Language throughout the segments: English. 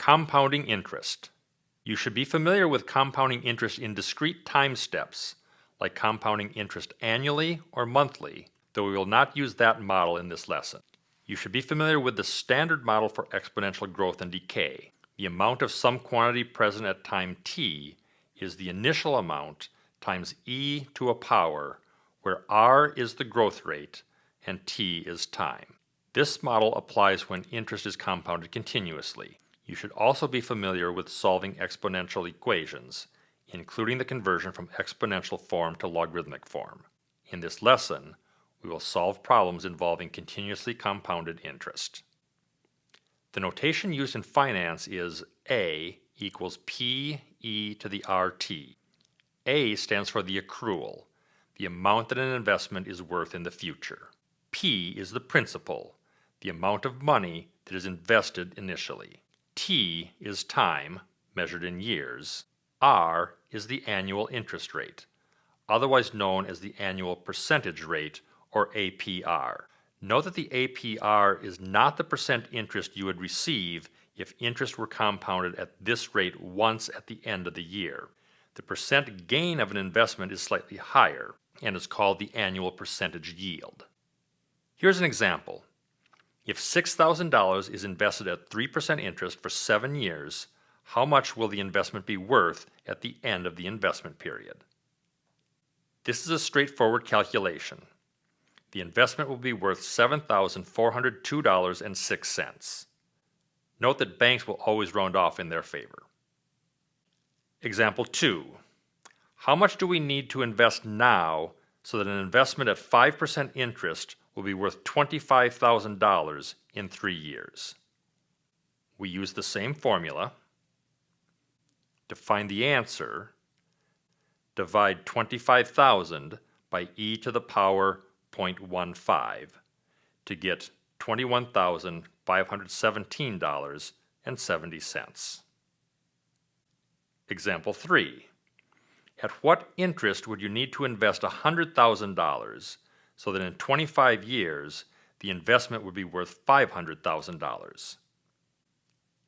Compounding interest. You should be familiar with compounding interest in discrete time steps, like compounding interest annually or monthly, though we will not use that model in this lesson. You should be familiar with the standard model for exponential growth and decay. The amount of some quantity present at time t is the initial amount times e to a power, where r is the growth rate and t is time. This model applies when interest is compounded continuously. You should also be familiar with solving exponential equations, including the conversion from exponential form to logarithmic form. In this lesson, we will solve problems involving continuously compounded interest. The notation used in finance is A equals P e to the RT. A stands for the accrual, the amount that an investment is worth in the future. P is the principal, the amount of money that is invested initially. T is time, measured in years. R is the annual interest rate, otherwise known as the annual percentage rate, or APR. Note that the APR is not the percent interest you would receive if interest were compounded at this rate once at the end of the year. The percent gain of an investment is slightly higher and is called the annual percentage yield. Here's an example. If $6,000 is invested at 3% interest for 7 years, how much will the investment be worth at the end of the investment period? This is a straightforward calculation. The investment will be worth $7,402.06. Note that banks will always round off in their favor. Example 2. How much do we need to invest now so that an investment at 5% interest will be worth $25,000 in 3 years? We use the same formula. To find the answer, divide 25,000 by e to the power 0.15 to get $21,517.70. Example 3. At what interest would you need to invest $100,000 so that in 25 years the investment would be worth $500,000?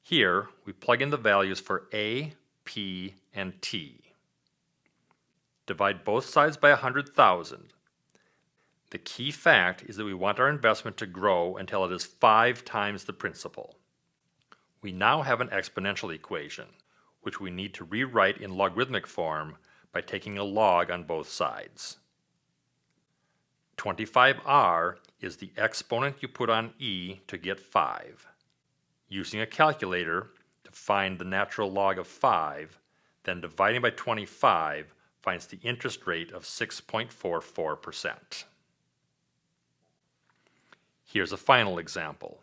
Here we plug in the values for A, P, and T. Divide both sides by 100,000. The key fact is that we want our investment to grow until it is 5 times the principal. We now have an exponential equation, which we need to rewrite in logarithmic form by taking a log on both sides. 25r is the exponent you put on e to get 5. Using a calculator to find the natural log of 5, then dividing by 25 finds the interest rate of 6.44%. Here's a final example.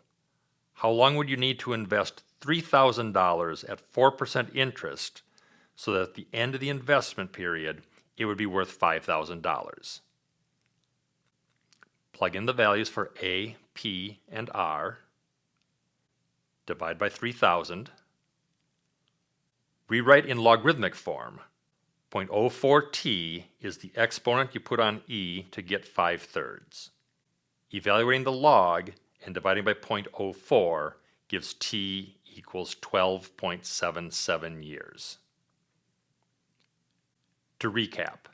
How long would you need to invest $3,000 at 4% interest so that at the end of the investment period it would be worth $5,000? Plug in the values for A, P, and R. Divide by 3,000. Rewrite in logarithmic form. 0.04t is the exponent you put on e to get 5/3. Evaluating the log and dividing by 0.04 gives t equals 12.77 years. To recap,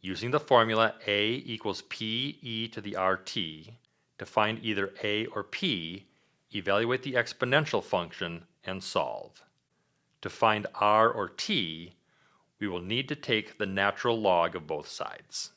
using the formula A equals P e to the RT, to find either A or P, evaluate the exponential function and solve. To find R or T, we will need to take the natural log of both sides.